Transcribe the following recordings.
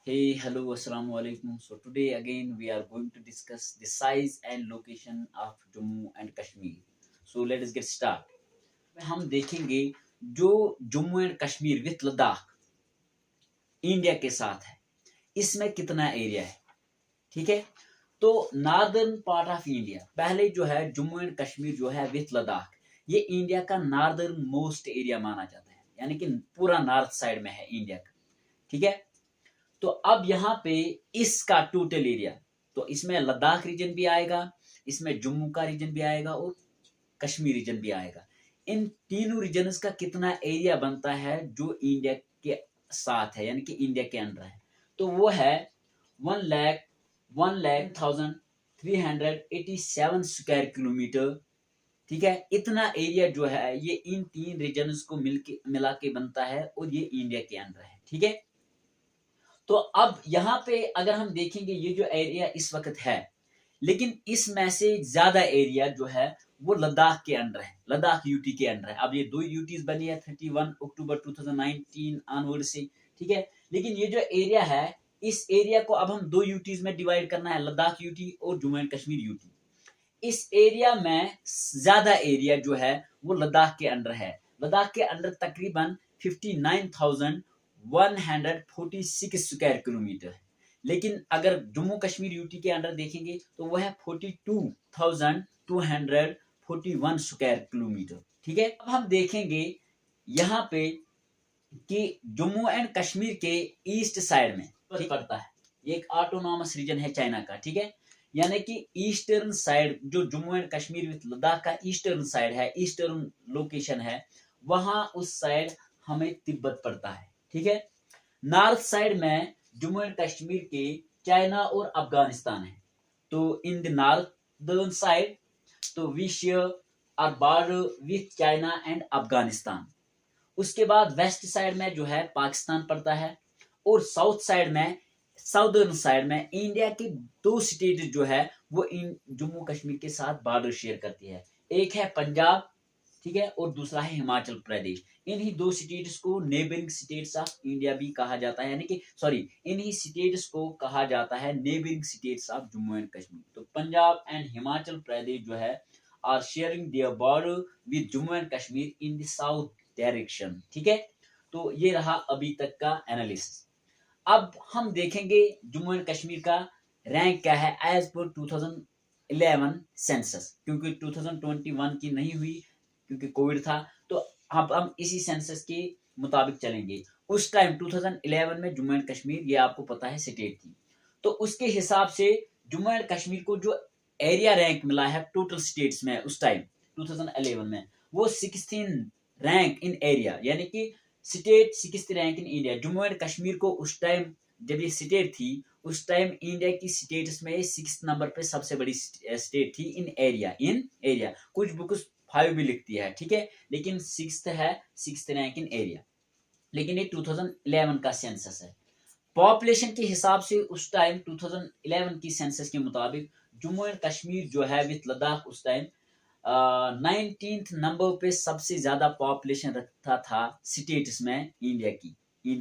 Hey, hello, assalamu alaikum. So today again we are going to discuss the size and location of Jammu and Kashmir. So let us get start. हम देखेंगे जो Jammu and Kashmir with Ladakh India के साथ है, इसमें कितना area है। ठीक है, तो नॉर्दर्न पार्ट ऑफ इंडिया पहले जो है जम्मू एंड कश्मीर जो है विथ लद्दाख, ये इंडिया का नॉर्दर्न मोस्ट एरिया माना जाता है, यानी कि पूरा नॉर्थ साइड में है इंडिया का। ठीक है, तो अब यहाँ पे इसका टोटल एरिया, तो इसमें लद्दाख रीजन भी आएगा, इसमें जम्मू का रीजन भी आएगा और कश्मीर रीजन भी आएगा। इन तीनों रीजन्स का कितना एरिया बनता है जो इंडिया के साथ है, यानी कि इंडिया के अंडर है, तो वो है 1,01,387 स्क्वायर किलोमीटर। ठीक है, इतना एरिया जो है ये इन तीन रीजन्स को मिला के बनता है और ये इंडिया के अंडर है। ठीक है, तो अब यहाँ पे अगर हम देखेंगे ये जो एरिया इस वक्त है, लेकिन इसमें से ज्यादा एरिया जो है वो लद्दाख के अंडर है, लद्दाख यूटी के अंडर है। अब ये दो यूटीज बनी है 31 अक्टूबर 2019 ऑनवर्ड से। ठीक है, लेकिन ये जो एरिया है, इस एरिया को अब हम दो यूटीज में डिवाइड करना है, लद्दाख यूटी और जम्मू एंड कश्मीर यूटी। इस एरिया में ज्यादा एरिया जो है वो लद्दाख के अंडर है। लद्दाख के अंडर तकरीबन 59,146 स्क्वायर किलोमीटर है, लेकिन अगर जम्मू कश्मीर यूटी के अंडर देखेंगे तो वह है 42,241 स्क्वायर किलोमीटर। ठीक है, अब हम देखेंगे यहाँ पे कि जम्मू एंड कश्मीर के ईस्ट साइड में पड़ता है, ये एक ऑटोनॉमस रीजन है चाइना का। ठीक है, यानी कि ईस्टर्न साइड जो जम्मू एंड कश्मीर विद लद्दाख का ईस्टर्न साइड है, ईस्टर्न लोकेशन है, वहां उस साइड हमें तिब्बत पड़ता है। ठीक है, नॉर्थ साइड में जम्मू एंड कश्मीर के चाइना और अफगानिस्तान है। तो इन द नॉर्दर्न साइड तो we share our border with China and Afghanistan. उसके बाद वेस्ट साइड में जो है पाकिस्तान पड़ता है, और साउथ साइड में, साउदर्न साइड में इंडिया के दो स्टेट जो है वो इन जम्मू कश्मीर के साथ बॉर्डर शेयर करती है। एक है पंजाब, ठीक है, और दूसरा है हिमाचल प्रदेश। इन्हीं दो स्टेट्स को नेबरिंग स्टेट्स ऑफ इंडिया भी कहा जाता है, यानी कि सॉरी, इन्हीं स्टेट्स को कहा जाता है neighbouring states of Jammu and Kashmir. तो पंजाब एंड हिमाचल प्रदेश जो है are sharing their border with Jammu and Kashmir in the south direction. ठीक है, तो ये रहा अभी तक का एनालिसिस। अब हम देखेंगे जम्मू एंड कश्मीर का रैंक क्या है एज पर 2011 सेंसस, क्योंकि 2021 की नहीं हुई क्योंकि कोविड था। तो अब हम इसी सेंसस के मुताबिक चलेंगे। उस टाइम 2011 में जम्मू एंड कश्मीर, ये आपको पता है, स्टेट थी। तो उसके हिसाब से जम्मू एंड कश्मीर को जो एरिया रैंक मिला है टोटल स्टेट्स में उस टाइम 2011 में, वो 16 रैंक इन एरिया, यानी कि state 6th rank in India. Jammu and Kashmir को उस टाइम जब ये स्टेट थी, उस टाइम इंडिया की स्टेट्स में 6th नंबर पे सबसे बड़ी स्टेट थी इन एरिया। कुछ बुक्स 5 भी लिखती है, ठीक है, लेकिन 6th है, 6th रैंक इन एरिया। लेकिन ये 2011 का सेंसस है। पॉपुलेशन के हिसाब से उस टाइम 2011 की सेंसस के मुताबिक जम्मू एंड कश्मीर जो है विथ लद्दाख उस टाइम 19th नंबर पे सबसे ज्यादा पॉपुलेशन रखता था स्टेट्स में इंडिया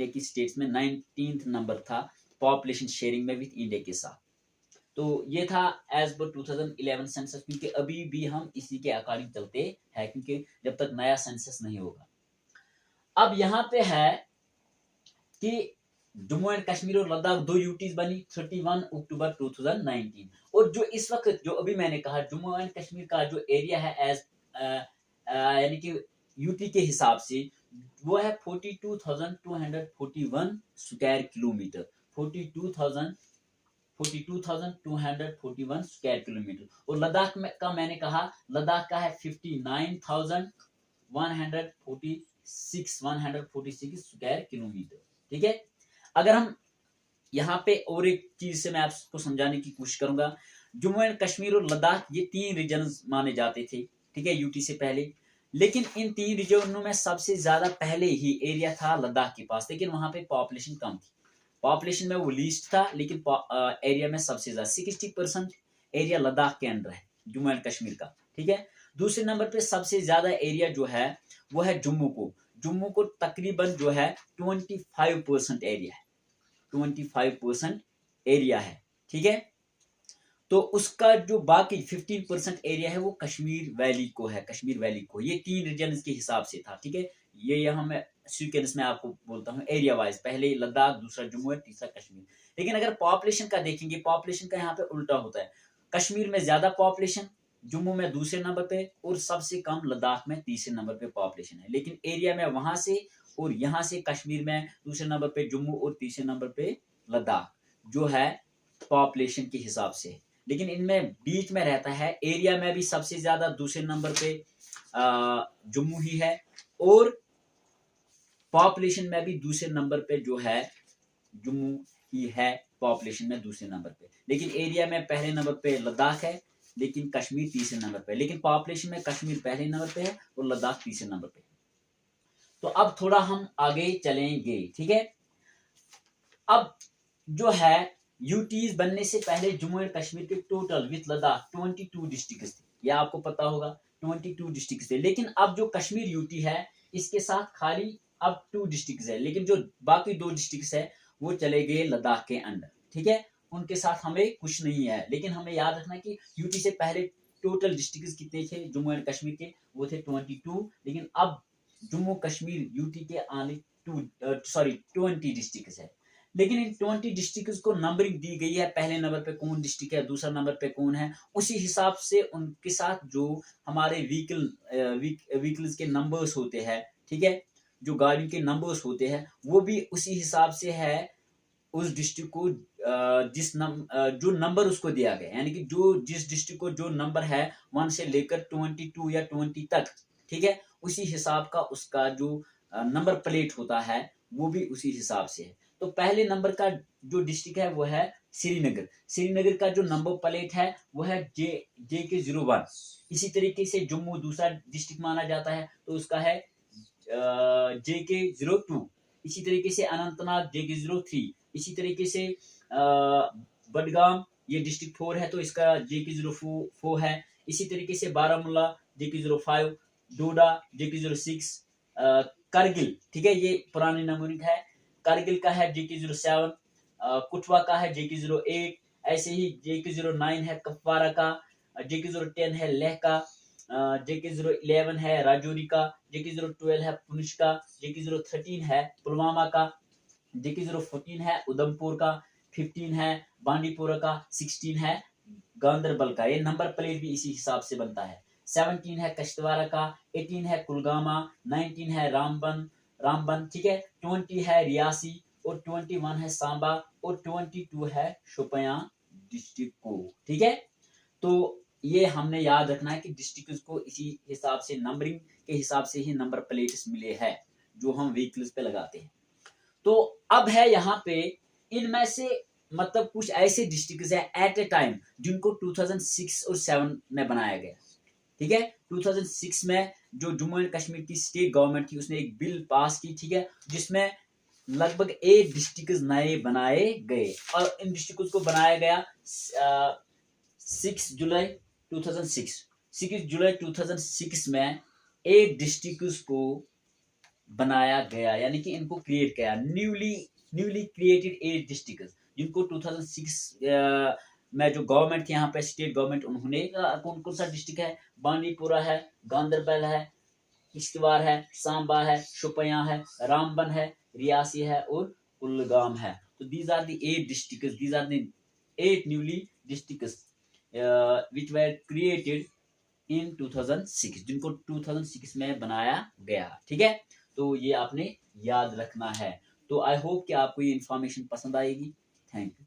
की स्टेट्स में 19th नंबर था पॉपुलेशन शेयरिंग में विथ इंडिया के साथ। तो ये था एज पर 2011 सेंसस, क्योंकि अभी भी हम इसी के अकॉर्डिंग चलते हैं, क्योंकि जब तक नया सेंसस नहीं होगा। अब यहाँ पे है कि जम्मू एंड कश्मीर और लद्दाख दो यूटीज बनी 31 अक्टूबर 2019। और जो इस वक्त जो अभी मैंने कहा जम्मू एंड कश्मीर का जो एरिया है एज यानी कि यूटी के हिसाब से वो है 42,241 स्क्वायर किलोमीटर, 42,241 स्क्वायर किलोमीटर। और लद्दाख में का मैंने कहा, लद्दाख का है 59,146 स्क्वायर किलोमीटर। ठीक है, अगर हम यहाँ पे और एक चीज से मैं आपको समझाने की कोशिश करूंगा। जम्मू एंड कश्मीर और लद्दाख ये तीन रीजन माने जाते थे, ठीक है, यूटी से पहले। लेकिन इन तीन रीजनों में सबसे ज्यादा पहले ही एरिया था लद्दाख के पास, लेकिन वहां पे पॉपुलेशन कम थी। पॉपुलेशन में वो लीस्ट था, लेकिन एरिया में सबसे ज्यादा 60% एरिया लद्दाख के अंदर है जम्मू एंड कश्मीर का। ठीक है, दूसरे नंबर पे सबसे ज्यादा एरिया जो है वो है जम्मू को तकरीबन जो है 25% एरिया है। 25% एरिया है, ठीक है। तो उसका जो बाकी 15% एरिया है वो कश्मीर वैली को है, कश्मीर वैली को। ये 3 रीजन के हिसाब से था, ठीक है। ये यहाँ मैं सीक्वेंस में आपको बोलता हूँ एरिया वाइज, पहले लद्दाख, दूसरा जम्मू है, तीसरा कश्मीर। लेकिन अगर पॉपुलेशन का देखेंगे, पॉपुलेशन का यहाँ पे उल्टा होता है। कश्मीर में ज्यादा पॉपुलेशन, जम्मू में दूसरे नंबर पे, और सबसे कम लद्दाख में तीसरे नंबर पे पॉपुलेशन है। लेकिन एरिया में वहां से और यहाँ से कश्मीर में दूसरे नंबर पे जम्मू और तीसरे नंबर पे लद्दाख जो है पॉपुलेशन के हिसाब से। लेकिन इनमें बीच में रहता है, एरिया में भी सबसे ज्यादा दूसरे नंबर पे जम्मू ही है, और पॉपुलेशन में भी दूसरे नंबर पे जो है जम्मू ही है, पॉपुलेशन में दूसरे नंबर पे। लेकिन एरिया में पहले नंबर पे लद्दाख है, लेकिन कश्मीर तीसरे नंबर पे। लेकिन पॉपुलेशन में कश्मीर पहले नंबर पे है और लद्दाख तीसरे नंबर पे। तो अब थोड़ा हम आगे चलेंगे, ठीक है। अब जो है यूटीज बनने से पहले जम्मू एंड कश्मीर के टोटल विथ लद्दाख 22 डिस्ट्रिक्ट थे, यह आपको पता होगा, 22 डिस्ट्रिक्ट थे। लेकिन अब जो कश्मीर यूटी है इसके साथ खाली अब 2 डिस्ट्रिक्ट है, लेकिन जो बाकी 2 डिस्ट्रिक्ट है वो चले गए लद्दाख के अंदर, ठीक है। उनके साथ हमें कुछ नहीं है। लेकिन हमें याद रखना कि यूटी से पहले टोटल डिस्ट्रिक्ट कितने थे जम्मू एंड कश्मीर के, वो थे 22। लेकिन अब जम्मू कश्मीर यूटी के आने 20 डिस्ट्रिक्ट है। लेकिन इन 20 डिस्ट्रिक्ट को नंबरिंग दी गई है, पहले नंबर पे कौन डिस्ट्रिक्ट है, दूसरा नंबर पे कौन है, उसी हिसाब से उनके साथ जो हमारे व्हीकल्स के नंबर्स होते हैं, ठीक है, जो गाड़ी के नंबर्स होते हैं वो भी उसी हिसाब से है। उस डिस्ट्रिक्ट को जो नंबर उसको दिया गया, यानी कि जिस डिस्ट्रिक्ट को जो नंबर है 1 से लेकर 22 या 20 तक, ठीक है, उसी हिसाब का उसका जो नंबर प्लेट होता है वो भी उसी हिसाब से है। तो पहले नंबर का जो डिस्ट्रिक्ट है वो है श्रीनगर। श्रीनगर का जो नंबर प्लेट है वो है JK01। इसी तरीके से जम्मू दूसरा डिस्ट्रिक्ट माना जाता है तो उसका है JK02। इसी तरीके से अनंतनाग JK03। इसी तरीके से बडगाम ये डिस्ट्रिक्ट 4 है तो इसका JK04 है। इसी तरीके से बारामूला JK05, डोडा JK06, करगिल, ठीक है, ये पुरानी नंबरिंग है, करगिल का है JK07, कुटवा का है JK08, ऐसे ही JK09 है कपवारा का, JK010 है लेह का, JK011 है राजौरी का, JK012 है पुंछ का, JK013 है पुलवामा का, JK014 है उधमपुर का, 15 है बांडीपुरा का, 16 है गांदरबल का। ये नंबर प्लेट भी इसी हिसाब से बनता है। 17 है कश्तवाड़ा का, 18 है कुलगामा, 19 है रामबन, ठीक है, 20 है रियासी और 21 है सांबा और 22 है शोपियां डिस्ट्रिक्ट को, ठीक है। तो ये हमने याद रखना है कि डिस्ट्रिक्ट को इसी हिसाब से नंबरिंग के हिसाब से ही नंबर प्लेट्स मिले हैं जो हम व्हीकल्स पे लगाते हैं। तो अब है यहाँ पे इनमें से मतलब कुछ ऐसे डिस्ट्रिक्ट है एट ए टाइम जिनको 2006 और 7 में बनाया गया, ठीक है। 2006 में जो जम्मू एंड कश्मीर की स्टेट गवर्नमेंट थी उसने एक बिल पास की, ठीक है, जिसमें लगभग 8 डिस्ट्रिक्ट नए बनाए गए और इन डिस्ट्रिक्ट को बनाया गया 6 जुलाई 2006 में 8 डिस्ट्रिक्ट को बनाया गया, यानी कि इनको क्रिएट किया, न्यूली क्रिएटेड 8 डिस्ट्रिक्ट जिनको 2006 में जो गवर्नमेंट थी यहाँ पे स्टेट गवर्नमेंट, उन्होंने कौन कौन सा डिस्ट्रिक्ट है, बांडीपुरा है, गांदरबल है, किश्तवाड़ है, सांबा है, शोपियां है, रामबन है, रियासी है और कुलगाम है। तो these are the 8 districts, these are the 8 newly districts which were created in 2006 जिनको 2006 में बनाया गया, ठीक है। तो ये आपने याद रखना है। तो आई होप कि आपको ये इंफॉर्मेशन पसंद आएगी। Thank you.